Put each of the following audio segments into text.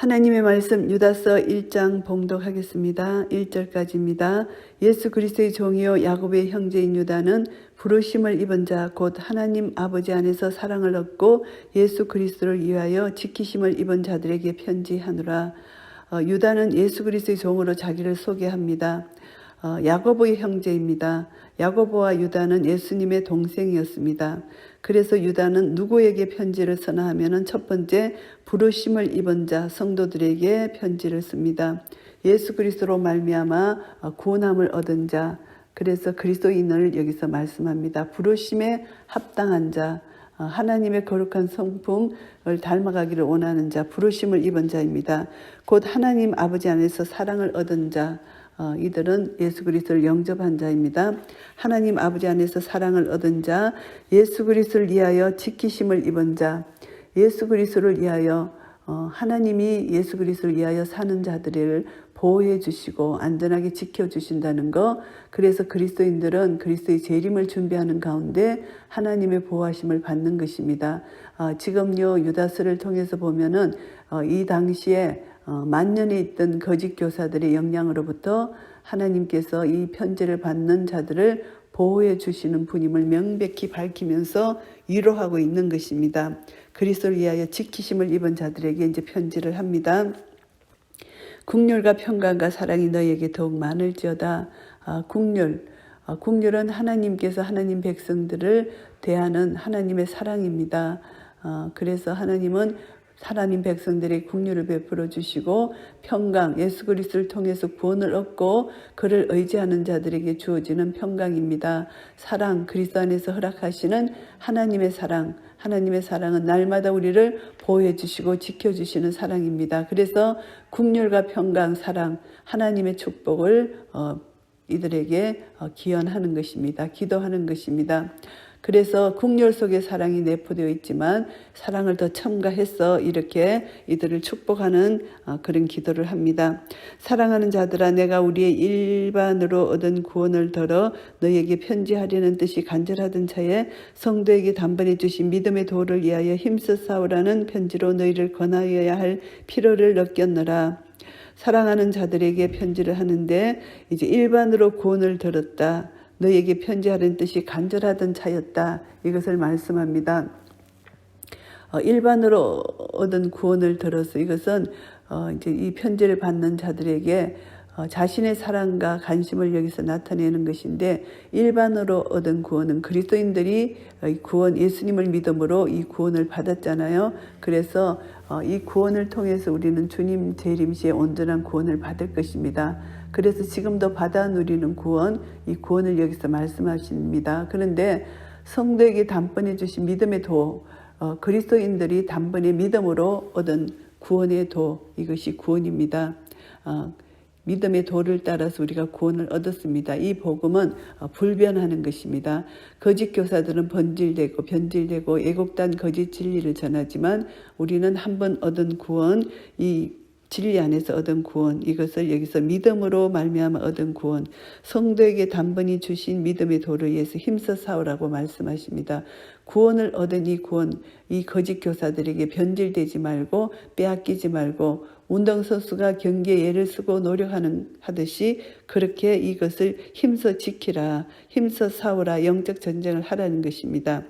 하나님의 말씀 유다서 1장 봉독하겠습니다. 1절까지입니다. 예수 그리스도의 종이요 야곱의 형제인 유다는 부르심을 입은 자 곧 하나님 아버지 안에서 사랑을 얻고 예수 그리스도를 위하여 지키심을 입은 자들에게 편지하노라. 유다는 예수 그리스도의 종으로 자기를 소개합니다. 야고보의 형제입니다. 야고보와 유다는 예수님의 동생이었습니다. 그래서 유다는 누구에게 편지를 쓰나 하면은 첫 번째 부르심을 입은 자 성도들에게 편지를 씁니다. 예수 그리스도로 말미암아 구원함을 얻은 자, 그래서 그리스도인을 여기서 말씀합니다. 부르심에 합당한 자, 하나님의 거룩한 성품을 닮아가기를 원하는 자, 부르심을 입은 자입니다. 곧 하나님 아버지 안에서 사랑을 얻은 자, 이들은 예수 그리스도를 영접한 자입니다. 하나님 아버지 안에서 사랑을 얻은 자, 예수 그리스도를 위하여 지키심을 입은 자, 예수 그리스도를 위하여 하나님이 예수 그리스도를 위하여 사는 자들을 보호해 주시고 안전하게 지켜주신다는 것. 그래서 그리스도인들은 그리스도의 재림을 준비하는 가운데 하나님의 보호하심을 받는 것입니다. 지금요 유다서를 통해서 보면은 이 당시에 만년에 있던 거짓 교사들의 영향으로부터 하나님께서 이 편지를 받는 자들을 보호해 주시는 분임을 명백히 밝히면서 위로하고 있는 것입니다. 그리스도를 위하여 지키심을 입은 자들에게 이제 편지를 합니다. 국률과 평강과 사랑이 너희에게 더욱 많을지어다. 국률은 하나님께서 하나님 백성들을 대하는 하나님의 사랑입니다. 그래서 하나님은 하나님 백성들의 국률을 베풀어 주시고 평강, 예수 그리스도를 통해서 구원을 얻고 그를 의지하는 자들에게 주어지는 평강입니다. 사랑, 그리스도 안에서 허락하시는 하나님의 사랑, 하나님의 사랑은 날마다 우리를 보호해 주시고 지켜주시는 사랑입니다. 그래서 국률과 평강, 사랑, 하나님의 축복을 이들에게 기원하는 것입니다. 기도하는 것입니다. 그래서 국률 속에 사랑이 내포되어 있지만 사랑을 더 첨가해서 이렇게 이들을 축복하는 그런 기도를 합니다. 사랑하는 자들아, 내가 우리의 일반으로 얻은 구원을 더러 너희에게 편지하려는 뜻이 간절하던 차에 성도에게 단번에 주신 믿음의 도를 위하여 힘써 싸우라는 편지로 너희를 권하여야 할 필요를 느꼈노라. 사랑하는 자들에게 편지를 하는데 이제 일반으로 구원을 들었다. 너에게 편지하는 뜻이 간절하던 차였다. 이것을 말씀합니다. 일반으로 얻은 구원을 들어서 이것은 이제 이 편지를 받는 자들에게 자신의 사랑과 관심을 여기서 나타내는 것인데, 일반으로 얻은 구원은 그리스도인들이 구원, 예수님을 믿음으로 이 구원을 받았잖아요. 그래서 이 구원을 통해서 우리는 주님 재림 시에 온전한 구원을 받을 것입니다. 그래서 지금도 받아 누리는 구원, 이 구원을 여기서 말씀하십니다. 그런데 성도에게 단번에 주신 믿음의 도, 그리스도인들이 단번에 믿음으로 얻은 구원의 도, 이것이 구원입니다. 믿음의 도를 따라서 우리가 구원을 얻었습니다. 이 복음은 불변하는 것입니다. 거짓 교사들은 변질되고 애곡단 거짓 진리를 전하지만 우리는 한번 얻은 구원, 이 진리 안에서 얻은 구원, 이것을 여기서 믿음으로 말미암아 얻은 구원, 성도에게 단번에 주신 믿음의 도를 위해서 힘써 싸우라고 말씀하십니다. 구원을 얻은 이 구원, 이 거짓 교사들에게 변질되지 말고 빼앗기지 말고 운동선수가 경기에 애를 쓰고 노력하듯이 그렇게 이것을 힘써 지키라, 힘써 싸우라, 영적 전쟁을 하라는 것입니다.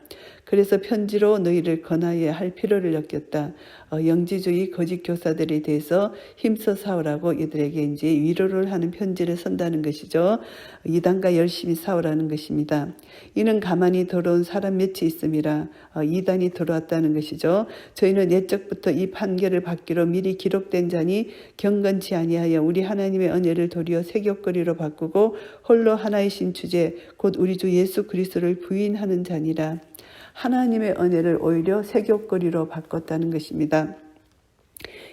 그래서 편지로 너희를 권하여야 할 필요를 느꼈다. 영지주의 거짓 교사들에 대해서 힘써 싸우라고 이들에게 이제 위로를 하는 편지를 쓴다는 것이죠. 이단과 열심히 싸우라는 것입니다. 이는 가만히 들어온 사람 몇이 있음이라. 이단이 들어왔다는 것이죠. 저희는 옛적부터 이 판결을 받기로 미리 기록된 자니 경건치 아니하여 우리 하나님의 은혜를 도리어 세격거리로 바꾸고 홀로 하나이신 주제 곧 우리 주 예수 그리스도를 부인하는 자니라. 하나님의 은혜를 오히려 세격거리로 바꿨다는 것입니다.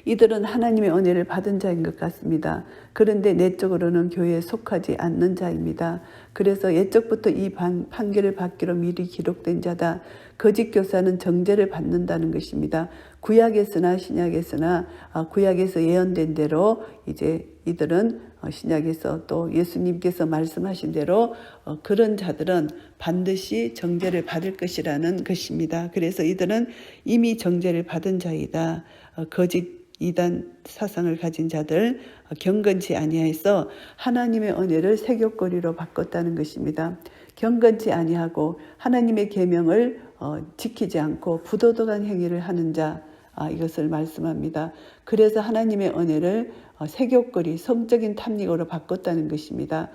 이들은 하나님의 은혜를 받은 자인 것 같습니다. 그런데 내적으로는 교회에 속하지 않는 자입니다. 그래서 옛적부터 이 판결을 받기로 미리 기록된 자다. 거짓 교사는 정죄를 받는다는 것입니다. 구약에서나 신약에서나 구약에서 예언된 대로 이제 이들은 신약에서 또 예수님께서 말씀하신 대로 그런 자들은 반드시 정죄를 받을 것이라는 것입니다. 그래서 이들은 이미 정죄를 받은 자이다. 거짓 이단 사상을 가진 자들 경건치 아니하여서 하나님의 은혜를 세귑거리로 바꿨다는 것입니다. 경건치 아니하고 하나님의 계명을 지키지 않고 부도덕한 행위를 하는 자, 이것을 말씀합니다. 그래서 하나님의 은혜를 세귑거리, 성적인 탐닉으로 바꿨다는 것입니다.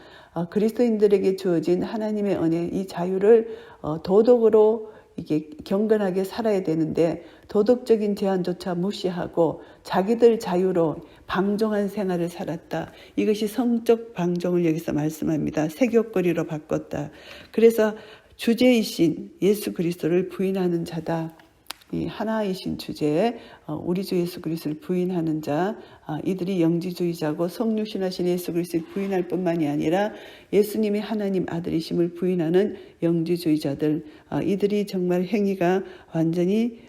그리스도인들에게 주어진 하나님의 은혜, 이 자유를 도덕으로 이게 경건하게 살아야 되는데 도덕적인 제한조차 무시하고 자기들 자유로 방종한 생활을 살았다. 이것이 성적 방종을 여기서 말씀합니다. 세귑거리로 바꿨다. 그래서 주제이신 예수 그리스도를 부인하는 자다. 이 하나이신 주제에 우리 주 예수 그리스도를 부인하는 자, 이들이 영지주의자고 성육신하신 예수 그리스도를 부인할 뿐만이 아니라 예수님이 하나님 아들이심을 부인하는 영지주의자들, 이들이 정말 행위가 완전히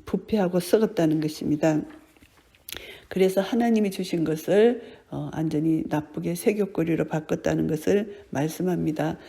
부패하고 썩었다는 것입니다. 그래서 하나님이 주신 것을 완전히 나쁘게 세귑거리로 바꿨다는 것을 말씀합니다.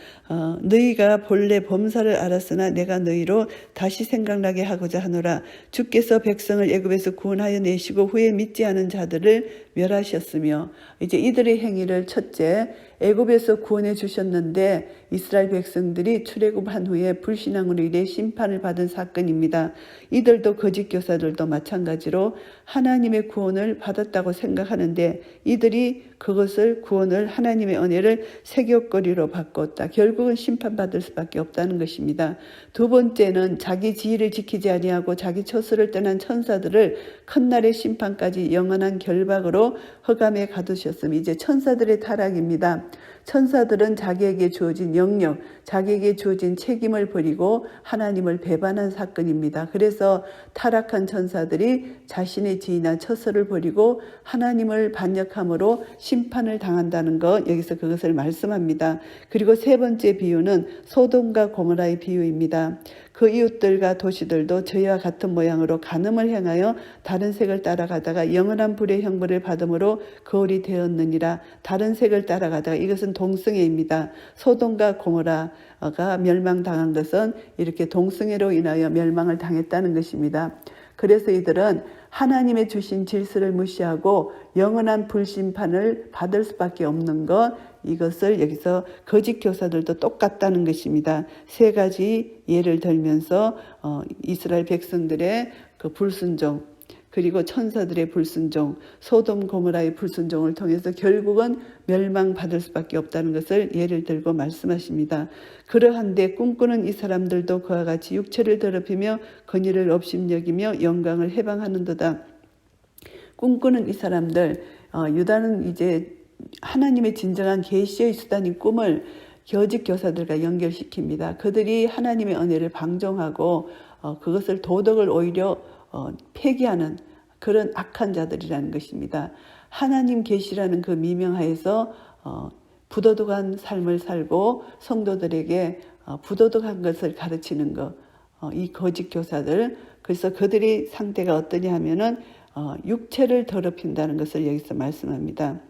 너희가 본래 범사를 알았으나 내가 너희로 다시 생각나게 하고자 하노라. 주께서 백성을 애굽에서 구원하여 내시고 후에 믿지 않은 자들을 멸하셨으며, 이제 이들의 행위를 첫째 애굽에서 구원해 주셨는데 이스라엘 백성들이 출애굽한 후에 불신앙으로 인해 심판을 받은 사건입니다. 이들도 거짓 교사들도 마찬가지로 하나님의 구원을 받았다고 생각하는데 이들이 그것을 구원을 하나님의 은혜를 세귑거리로 바꿨다. 결국은 심판받을 수밖에 없다는 것입니다. 두 번째는 자기 지위를 지키지 아니하고 자기 처소를 떠난 천사들을 큰날의 심판까지 영원한 결박으로 흑암에 가두셨음. 이제 천사들의 타락입니다. 천사들은 자기에게 주어진 영역, 자기에게 주어진 책임을 버리고 하나님을 배반한 사건입니다. 그래서 타락한 천사들이 자신의 지위나 처소를 버리고 하나님을 반역함으로 심판을 당한다는 것, 여기서 그것을 말씀합니다. 그리고 세 번째 비유는 소돔과 고모라의 비유입니다. 그 이웃들과 도시들도 저희와 같은 모양으로 간음을 행하여 다른 색을 따라가다가 영원한 불의 형벌을 받음으로 거울이 되었느니라. 다른 색을 따라가다가, 이것은 동성애입니다. 소돔과 고모라가 멸망당한 것은 이렇게 동성애로 인하여 멸망을 당했다는 것입니다. 그래서 이들은 하나님의 주신 질서를 무시하고 영원한 불심판을 받을 수밖에 없는 것, 이것을 여기서 거짓 교사들도 똑같다는 것입니다. 세 가지 예를 들면서 이스라엘 백성들의 그 불순종, 그리고 천사들의 불순종, 소돔 고모라의 불순종을 통해서 결국은 멸망받을 수밖에 없다는 것을 예를 들고 말씀하십니다. 그러한데 꿈꾸는 이 사람들도 그와 같이 육체를 더럽히며 권위를 업심여기며 영광을 해방하는도다. 꿈꾸는 이 사람들, 유다는 이제 하나님의 진정한 계시의 수단인 꿈을 거짓 교사들과 연결시킵니다. 그들이 하나님의 은혜를 방종하고 그것을 도덕을 오히려 폐기하는 그런 악한 자들이라는 것입니다. 하나님 계시라는 그 미명하에서 부도덕한 삶을 살고 성도들에게 부도덕한 것을 가르치는 것, 이 거짓 교사들. 그래서 그들의 상태가 어떠냐 하면은 육체를 더럽힌다는 것을 여기서 말씀합니다.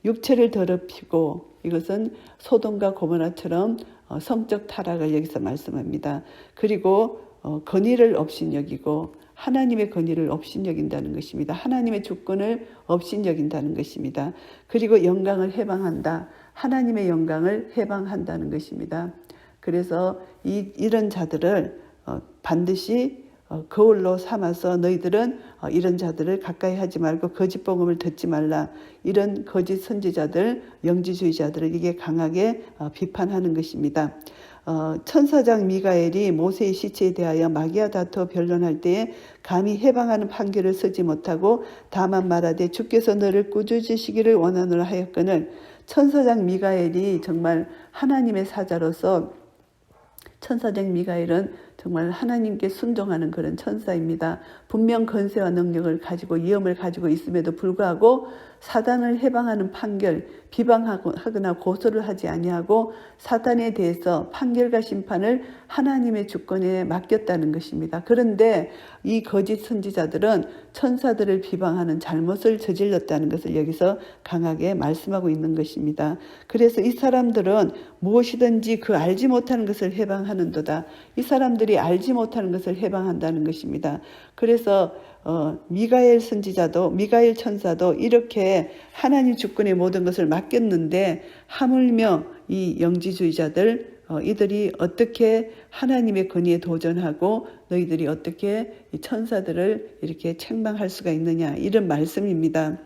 육체를 더럽히고, 이것은 소돔과 고모라처럼 성적 타락을 여기서 말씀합니다. 그리고 권위를 업신여기고 하나님의 권위를 업신여긴다는 것입니다. 하나님의 주권을 업신여긴다는 것입니다. 그리고 영광을 해방한다. 하나님의 영광을 해방한다는 것입니다. 그래서 이런 자들을 반드시 거울로 삼아서 너희들은 이런 자들을 가까이 하지 말고 거짓 복음을 듣지 말라. 이런 거짓 선지자들, 영지주의자들을 이게 강하게 비판하는 것입니다. 천사장 미가엘이 모세의 시체에 대하여 마귀와 다투어 변론할 때에 감히 해방하는 판결을 쓰지 못하고 다만 말하되 주께서 너를 꾸짖으시기를 원하노라 하였거늘, 천사장 미가엘이 정말 하나님의 사자로서, 천사장 미가엘은 정말 하나님께 순종하는 그런 천사입니다. 분명 권세와 능력을 가지고 위엄을 가지고 있음에도 불구하고 사단을 해방하는 판결, 비방하거나 고소를 하지 아니하고 사단에 대해서 판결과 심판을 하나님의 주권에 맡겼다는 것입니다. 그런데 이 거짓 선지자들은 천사들을 비방하는 잘못을 저질렀다는 것을 여기서 강하게 말씀하고 있는 것입니다. 그래서 이 사람들은 무엇이든지 그 알지 못하는 것을 해방하는도다. 이 사람들이 알지 못하는 것을 해방한다는 것입니다. 그래서 미가엘 선지자도 미가엘 천사도 이렇게 하나님 주권의 모든 것을 맡겼는데 하물며 이 영지주의자들 이들이 어떻게 하나님의 권위에 도전하고 너희들이 어떻게 이 천사들을 이렇게 책망할 수가 있느냐 이런 말씀입니다.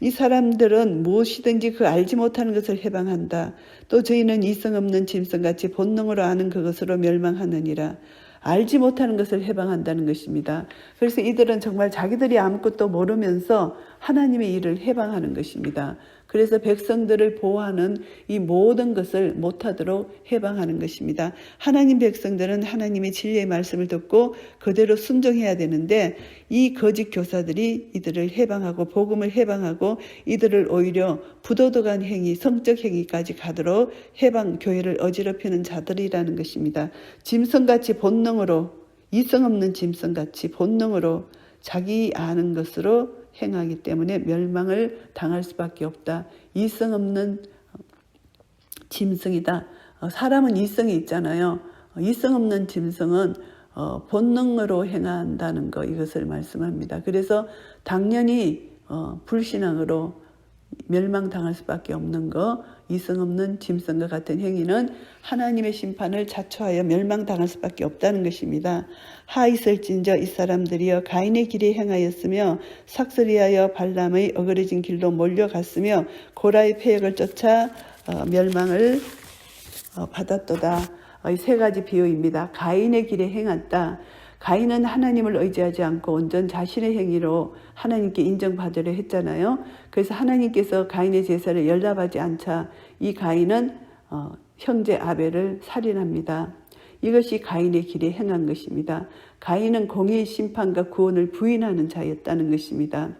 이 사람들은 무엇이든지 그 알지 못하는 것을 해방한다. 또 저희는 이성 없는 짐승같이 본능으로 아는 그것으로 멸망하느니라. 알지 못하는 것을 해방한다는 것입니다. 그래서 이들은 정말 자기들이 아무것도 모르면서 하나님의 일을 해방하는 것입니다. 그래서 백성들을 보호하는 이 모든 것을 못하도록 해방하는 것입니다. 하나님 백성들은 하나님의 진리의 말씀을 듣고 그대로 순종해야 되는데 이 거짓 교사들이 이들을 해방하고 복음을 해방하고 이들을 오히려 부도덕한 행위, 성적 행위까지 가도록 해방 교회를 어지럽히는 자들이라는 것입니다. 짐승같이 본능으로 이성 없는 짐승같이 본능으로 자기 아는 것으로 행하기 때문에 멸망을 당할 수밖에 없다. 이성 없는 짐승이다. 사람은 이성이 있잖아요. 이성 없는 짐승은 본능으로 행한다는 거 이것을 말씀합니다. 그래서 당연히 불신앙으로 멸망당할 수밖에 없는 거 이성 없는 짐승과 같은 행위는 하나님의 심판을 자초하여 멸망당할 수밖에 없다는 것입니다. 하 있을진저 이 사람들이여 가인의 길에 행하였으며 삭슬이하여 발람의 어그러진 길로 몰려갔으며 고라의 패역을 쫓아 멸망을 받았도다. 이 세 가지 비유입니다. 가인의 길에 행했다. 가인은 하나님을 의지하지 않고 온전 자신의 행위로 하나님께 인정받으려 했잖아요. 그래서 하나님께서 가인의 제사를 연락하지 않자 이 가인은 형제 아벨을 살인합니다. 이것이 가인의 길에 행한 것입니다. 가인은 공의의 심판과 구원을 부인하는 자였다는 것입니다.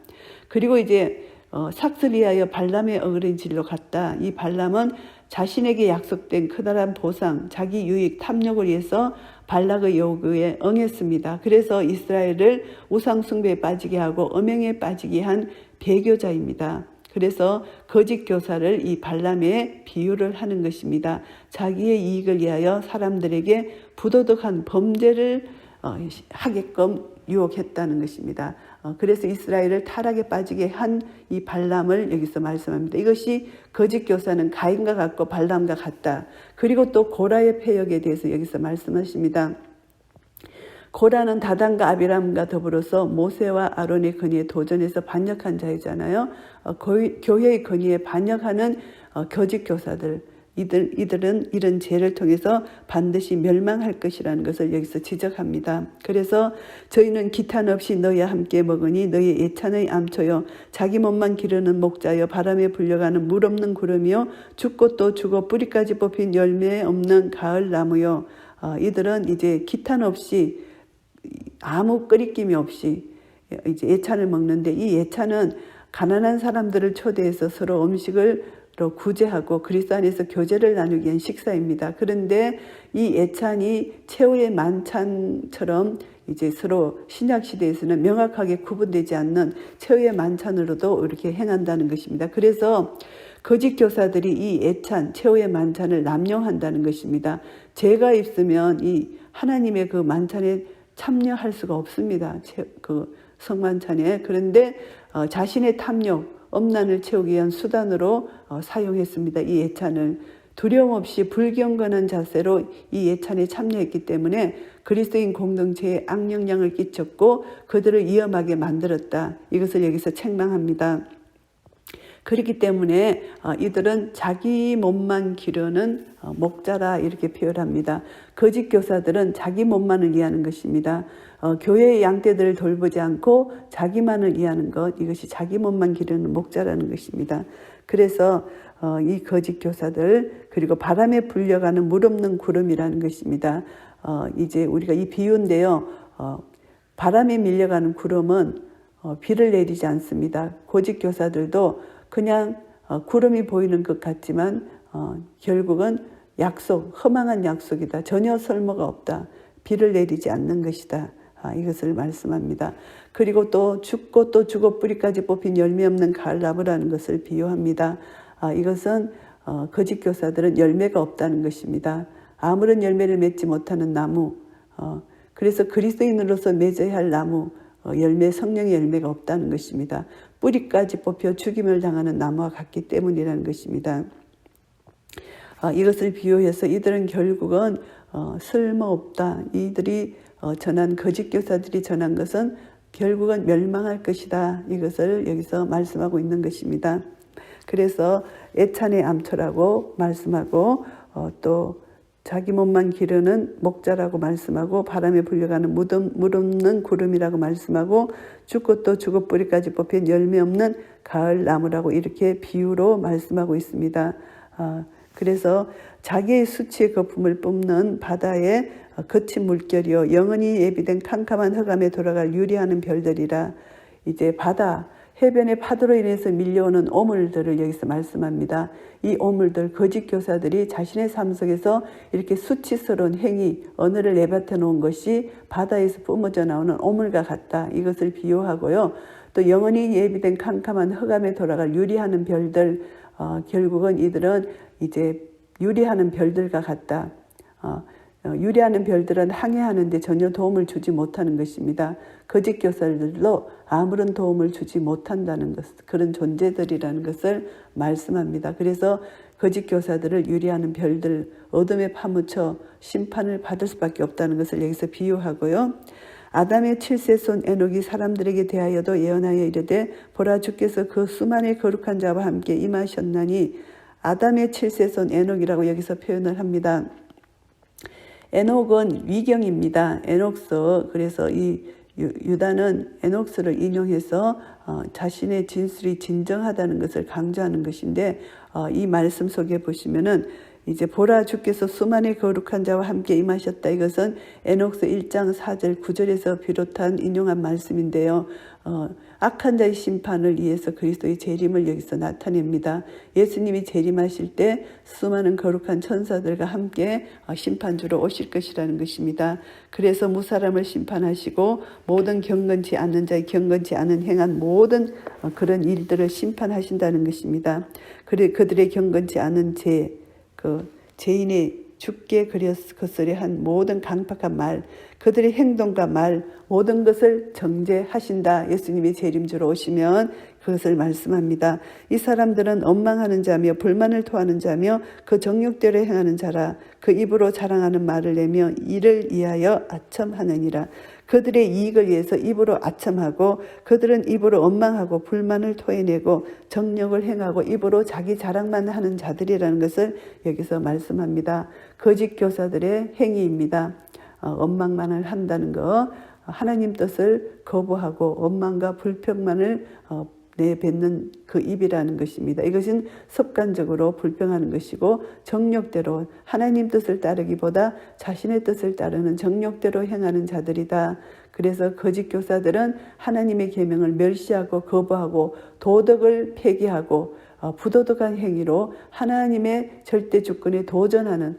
그리고 이제 삭슬이하여 발람의 어그린 길로 갔다. 이 발람은 자신에게 약속된 커다란 보상, 자기 유익, 탐욕을 위해서 발락의 요구에 응했습니다. 그래서 이스라엘을 우상 숭배에 빠지게 하고 음행에 빠지게 한 배교자입니다. 그래서 거짓 교사를 이 발람에 비유를 하는 것입니다. 자기의 이익을 위하여 사람들에게 부도덕한 범죄를 하게끔 유혹했다는 것입니다. 그래서 이스라엘을 타락에 빠지게 한 이 발람을 여기서 말씀합니다. 이것이 거짓 교사는 가인과 같고 발람과 같다. 그리고 또 고라의 패역에 대해서 여기서 말씀하십니다. 고라는 다단과 아비람과 더불어서 모세와 아론의 권위에 도전해서 반역한 자이잖아요. 교회의 권위에 반역하는 거짓 교사들, 이들은 이런 죄를 통해서 반드시 멸망할 것이라는 것을 여기서 지적합니다. 그래서 저희는 기탄 없이 너희와 함께 먹으니 너희 예찬의 암초요 자기 몸만 기르는 목자요 바람에 불려가는 물 없는 구름이요 죽고 또 죽어 뿌리까지 뽑힌 열매 없는 가을 나무요. 이들은 이제 기탄 없이 아무 끓이김이 없이 이제 예찬을 먹는데 이 예찬은 가난한 사람들을 초대해서 서로 음식을 구제하고 그리스도 안에서 교제를 나누기 위한 식사입니다. 그런데 이 예찬이 최후의 만찬처럼 이제 서로 신약 시대에서는 명확하게 구분되지 않는 최후의 만찬으로도 이렇게 행한다는 것입니다. 그래서 거짓 교사들이 이 예찬, 최후의 만찬을 남용한다는 것입니다. 죄가 있으면 이 하나님의 그 만찬에 참여할 수가 없습니다. 그 성만찬에. 그런데 자신의 탐욕, 엄난을 채우기 위한 수단으로 사용했습니다. 이 예찬을 두려움 없이 불경건한 자세로 이 예찬에 참여했기 때문에 그리스도인 공동체에 악영향을 끼쳤고 그들을 위험하게 만들었다. 이것을 여기서 책망합니다. 그렇기 때문에 이들은 자기 몸만 기르는 목자라 이렇게 표현합니다. 거짓 교사들은 자기 몸만을 위하는 것입니다. 교회의 양떼들을 돌보지 않고 자기만을 위하는 것, 이것이 자기 몸만 기르는 목자라는 것입니다. 그래서 이 거짓 교사들, 그리고 바람에 불려가는 물 없는 구름이라는 것입니다. 이제 우리가 이 비유인데요. 바람에 밀려가는 구름은 비를 내리지 않습니다. 거짓 교사들도 그냥 구름이 보이는 것 같지만 결국은 약속, 허망한 약속이다. 전혀 설모가 없다. 비를 내리지 않는 것이다. 이것을 말씀합니다. 그리고 또 죽고 또 죽어 뿌리까지 뽑힌 열매 없는 가을나무라는 것을 비유합니다. 이것은 거짓 교사들은 열매가 없다는 것입니다. 아무런 열매를 맺지 못하는 나무, 그래서 그리스도인으로서 맺어야 할 나무, 열매, 성령의 열매가 없다는 것입니다. 뿌리까지 뽑혀 죽임을 당하는 나무와 같기 때문이라는 것입니다. 이것을 비유해서 이들은 결국은 쓸모없다. 이들이 전한 거짓 교사들이 전한 것은 결국은 멸망할 것이다. 이것을 여기서 말씀하고 있는 것입니다. 그래서 애찬의 암초라고 말씀하고 또 자기 몸만 기르는 목자라고 말씀하고 바람에 불려가는 물 없는 구름이라고 말씀하고 죽고 또 죽어 뿌리까지 뽑힌 열매 없는 가을 나무라고 이렇게 비유로 말씀하고 있습니다. 그래서 자기의 수치의 거품을 뿜는 바다의 거친 물결이요 영원히 예비된 캄캄한 흑암에 돌아갈 유리하는 별들이라. 이제 바다 해변의 파도로 인해서 밀려오는 오물들을 여기서 말씀합니다. 이 오물들, 거짓 교사들이 자신의 삶 속에서 이렇게 수치스러운 행위, 언어를 내뱉어 놓은 것이 바다에서 뿜어져 나오는 오물과 같다. 이것을 비유하고요. 또 영원히 예비된 캄캄한 흑암에 돌아갈 유리하는 별들, 결국은 이들은 이제 유리하는 별들과 같다. 유리하는 별들은 항해하는데 전혀 도움을 주지 못하는 것입니다. 거짓 교사들도 아무런 도움을 주지 못한다는 것, 그런 존재들이라는 것을 말씀합니다. 그래서 거짓 교사들을 유리하는 별들, 어둠에 파묻혀 심판을 받을 수밖에 없다는 것을 여기서 비유하고요. 아담의 7세손 에녹이 사람들에게 대하여도 예언하여 이르되 보라 주께서 그 수만의 거룩한 자와 함께 임하셨나니. 아담의 7세손 에녹이라고 여기서 표현을 합니다. 에녹은 위경입니다. 에녹서. 그래서 이 유다는 에녹서를 인용해서 자신의 진술이 진정하다는 것을 강조하는 것인데, 이 말씀 속에 보시면은 이제 보라 주께서 수만의 거룩한 자와 함께 임하셨다. 이것은 에녹서 1장 4절 9절에서 비롯한 인용한 말씀인데요. 악한 자의 심판을 위해서 그리스도의 재림을 여기서 나타냅니다. 예수님이 재림하실 때 수많은 거룩한 천사들과 함께 심판주로 오실 것이라는 것입니다. 그래서 무사람을 심판하시고 모든 경건치 않는 자의 경건치 않은 행한 모든 그런 일들을 심판하신다는 것입니다. 그들의 경건치 않은 죄인의 죽게 거스려 한 모든 강팍한 말, 그들의 행동과 말, 모든 것을 정죄하신다. 예수님이 재림주로 오시면 그것을 말씀합니다. 이 사람들은 원망하는 자며 불만을 토하는 자며 그 정욕대로 행하는 자라. 그 입으로 자랑하는 말을 내며 이를 위하여 아첨하느니라. 그들의 이익을 위해서 입으로 아첨하고 그들은 입으로 원망하고 불만을 토해내고 정욕을 행하고 입으로 자기 자랑만 하는 자들이라는 것을 여기서 말씀합니다. 거짓 교사들의 행위입니다. 원망만을 한다는 것, 하나님 뜻을 거부하고 원망과 불평만을 내뱉는 그 입이라는 것입니다. 이것은 습관적으로 불평하는 것이고 정욕대로 하나님 뜻을 따르기보다 자신의 뜻을 따르는 정욕대로 행하는 자들이다. 그래서 거짓 교사들은 하나님의 계명을 멸시하고 거부하고 도덕을 폐기하고 부도덕한 행위로 하나님의 절대 주권에 도전하는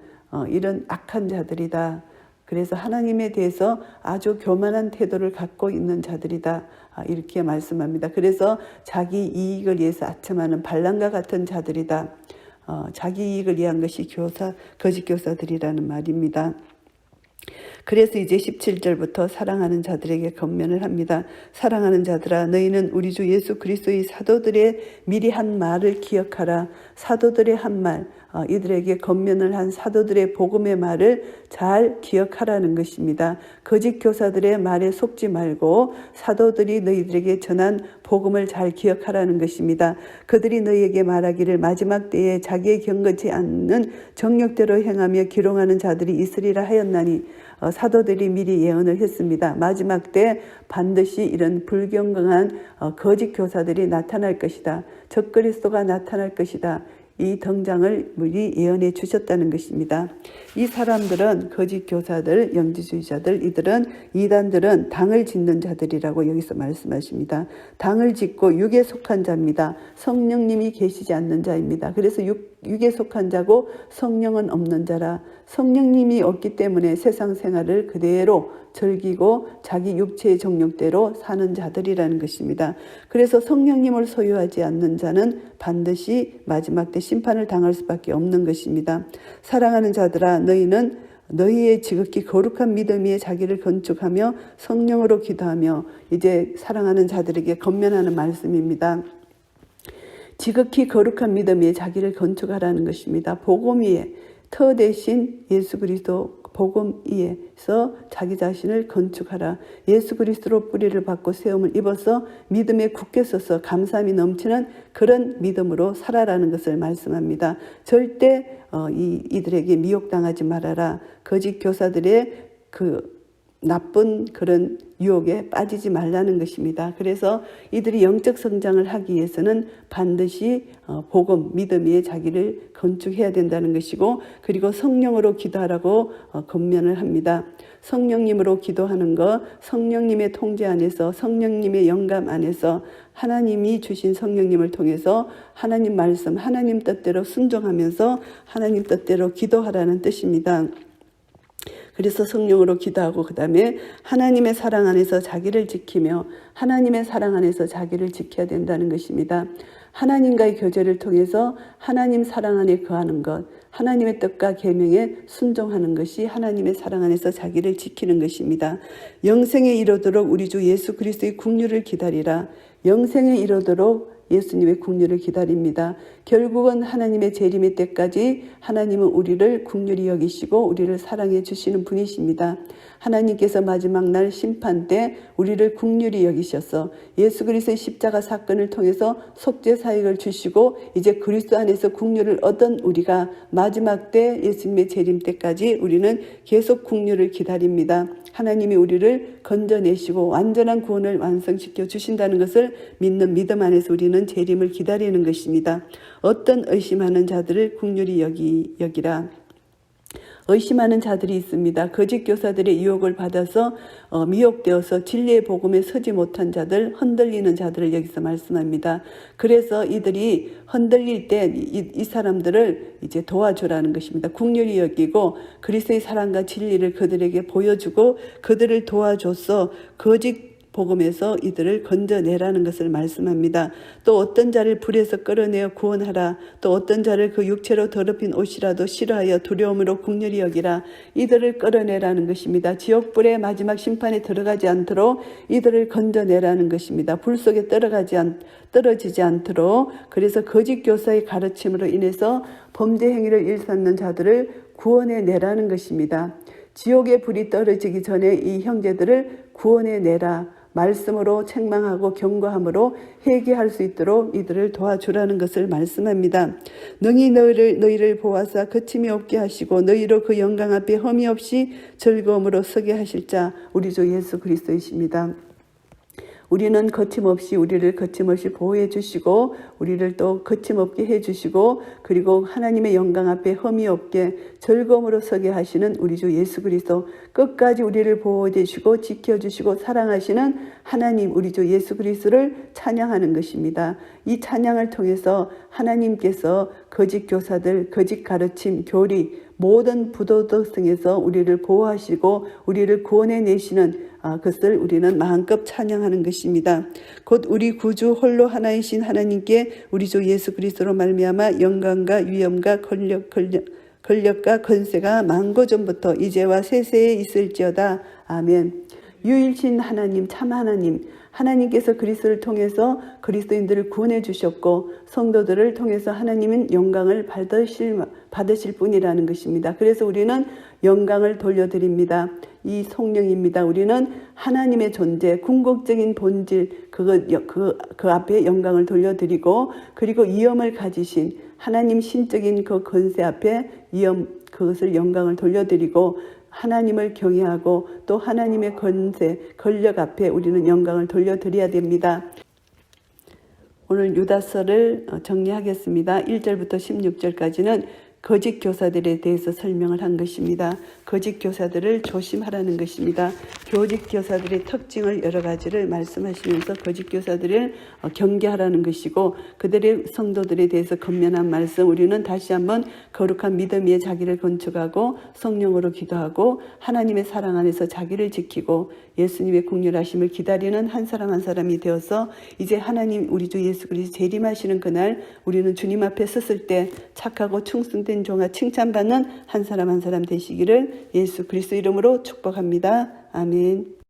이런 악한 자들이다. 그래서 하나님에 대해서 아주 교만한 태도를 갖고 있는 자들이다. 이렇게 말씀합니다. 그래서 자기 이익을 위해서 아첨하는 발람과 같은 자들이다. 자기 이익을 위한 것이 거짓 교사들이라는 말입니다. 그래서 이제 17절부터 사랑하는 자들에게 권면을 합니다. 사랑하는 자들아, 너희는 우리 주 예수 그리스도의 사도들의 미리 한 말을 기억하라. 사도들의 한 말, 이들에게 권면을 한 사도들의 복음의 말을 잘 기억하라는 것입니다. 거짓 교사들의 말에 속지 말고 사도들이 너희들에게 전한 복음을 잘 기억하라는 것입니다. 그들이 너희에게 말하기를 마지막 때에 자기의 경건치 않는 정욕대로 행하며 기롱하는 자들이 있으리라 하였나니, 사도들이 미리 예언을 했습니다. 마지막 때 반드시 이런 불경건한 거짓 교사들이 나타날 것이다. 적그리스도가 나타날 것이다. 이 등장을 미리 예언해 주셨다는 것입니다. 이 사람들은 거짓 교사들, 영지주의자들, 이단들은 당을 짓는 자들이라고 여기서 말씀하십니다. 당을 짓고 육에 속한 자입니다. 성령님이 계시지 않는 자입니다. 그래서 육에 속한 자고 성령은 없는 자라. 성령님이 없기 때문에 세상 생활을 그대로 즐기고 자기 육체의 정욕대로 사는 자들이라는 것입니다. 그래서 성령님을 소유하지 않는 자는 반드시 마지막 때 심판을 당할 수밖에 없는 것입니다. 사랑하는 자들아, 너희는 너희의 지극히 거룩한 믿음 위에 자기를 건축하며 성령으로 기도하며, 이제 사랑하는 자들에게 권면하는 말씀입니다. 지극히 거룩한 믿음 위에 자기를 건축하라는 것입니다. 복음 위에, 터 대신 예수 그리스도 복음 위에서 자기 자신을 건축하라. 예수 그리스도로 뿌리를 받고 세움을 입어서 믿음에 굳게 서서 감사함이 넘치는 그런 믿음으로 살아라는 것을 말씀합니다. 절대 이들에게 미혹당하지 말아라. 거짓 교사들의 그 나쁜 그런 유혹에 빠지지 말라는 것입니다. 그래서 이들이 영적 성장을 하기 위해서는 반드시 복음, 믿음 위에 자기를 건축해야 된다는 것이고, 그리고 성령으로 기도하라고 권면을 합니다. 성령님으로 기도하는 것, 성령님의 통제 안에서, 성령님의 영감 안에서 하나님이 주신 성령님을 통해서 하나님 말씀, 하나님 뜻대로 순종하면서 하나님 뜻대로 기도하라는 뜻입니다. 그래서 성령으로 기도하고, 그 다음에 하나님의 사랑 안에서 자기를 지키며 하나님의 사랑 안에서 자기를 지켜야 된다는 것입니다. 하나님과의 교제를 통해서 하나님 사랑 안에 거하는 것, 하나님의 뜻과 계명에 순종하는 것이 하나님의 사랑 안에서 자기를 지키는 것입니다. 영생에 이르도록 우리 주 예수 그리스도의 국류를 기다리라. 영생에 이르도록 예수님의 국류를 기다립니다. 결국은 하나님의 재림의 때까지 하나님은 우리를 국률이 여기시고 우리를 사랑해 주시는 분이십니다. 하나님께서 마지막 날 심판 때 우리를 국률이 여기셔서 예수 그리스도의 십자가 사건을 통해서 속죄 사역을 주시고, 이제 그리스도 안에서 국률을 얻은 우리가 마지막 때 예수님의 재림 때까지 우리는 계속 국률을 기다립니다. 하나님이 우리를 건져내시고 완전한 구원을 완성시켜 주신다는 것을 믿는 믿음 안에서 우리는 재림을 기다리는 것입니다. 어떤 의심하는 자들을 국률이 여기라. 의심하는 자들이 있습니다. 거짓 교사들의 유혹을 받아서 미혹되어서 진리의 복음에 서지 못한 자들, 흔들리는 자들을 여기서 말씀합니다. 그래서 이들이 흔들릴 때 이 사람들을 이제 도와주라는 것입니다. 국률이 여기고 그리스도의 사랑과 진리를 그들에게 보여주고 그들을 도와줘서 거짓 복음에서 이들을 건져내라는 것을 말씀합니다. 또 어떤 자를 불에서 끌어내어 구원하라. 또 어떤 자를 그 육체로 더럽힌 옷이라도 싫어하여 두려움으로 국률이 여기라. 이들을 끌어내라는 것입니다. 지옥불의 마지막 심판에 들어가지 않도록 이들을 건져내라는 것입니다. 불 속에 떨어지지 않도록. 그래서 거짓 교사의 가르침으로 인해서 범죄 행위를 일삼는 자들을 구원해내라는 것입니다. 지옥의 불이 떨어지기 전에 이 형제들을 구원해내라. 말씀으로 책망하고 경고함으로 회개할 수 있도록 이들을 도와주라는 것을 말씀합니다. 능히 너희를 보아사 거침이 없게 하시고 너희로 그 영광 앞에 흠이 없이 즐거움으로 서게 하실 자, 우리 주 예수 그리스도이십니다. 우리는 거침없이 우리를 거침없이 보호해 주시고 우리를 또 거침없게 해 주시고, 그리고 하나님의 영광 앞에 흠이 없게 즐거움으로 서게 하시는 우리 주 예수 그리스도, 끝까지 우리를 보호해 주시고 지켜주시고 사랑하시는 하나님 우리 주 예수 그리스도를 찬양하는 것입니다. 이 찬양을 통해서 하나님께서 거짓 교사들, 거짓 가르침, 교리, 모든 부도덕성에서 우리를 보호하시고 우리를 구원해내시는 것을 우리는 마음껏 찬양하는 것입니다. 곧 우리 구주 홀로 하나이신 하나님께 우리 주 예수 그리스도로 말미암아 영광과 위엄과 권력과 권세가 만고 전부터 이제와 세세에 있을지어다. 아멘. 유일신 하나님, 참 하나님께서 그리스도를 통해서 그리스도인들을 구원해 주셨고 성도들을 통해서 하나님은 영광을 받으실 분이라는 것입니다. 그래서 우리는 영광을 돌려드립니다. 이 성령입니다. 우리는 하나님의 존재, 궁극적인 본질, 그 앞에 영광을 돌려드리고, 그리고 위엄을 가지신 하나님 신적인 그 권세 앞에 그것을 영광을 돌려드리고, 하나님을 경외하고 또 하나님의 권세, 권력 앞에 우리는 영광을 돌려드려야 됩니다. 오늘 유다서를 정리하겠습니다. 1절부터 16절까지는 거짓 교사들에 대해서 설명을 한 것입니다. 거짓 교사들을 조심하라는 것입니다. 거짓 교사들의 특징을 여러 가지를 말씀하시면서 거짓 교사들을 경계하라는 것이고, 그들의 성도들에 대해서 권면한 말씀, 우리는 다시 한번 거룩한 믿음 위에 자기를 건축하고 성령으로 기도하고 하나님의 사랑 안에서 자기를 지키고 예수님의 국률하심을 기다리는 한 사람 한 사람이 되어서 이제 하나님 우리 주 예수 그리스도 재림하시는 그날 우리는 주님 앞에 섰을 때 착하고 충성된 종아 칭찬받는 한 사람 한 사람 되시기를 예수 그리스도 이름으로 축복합니다. 아멘.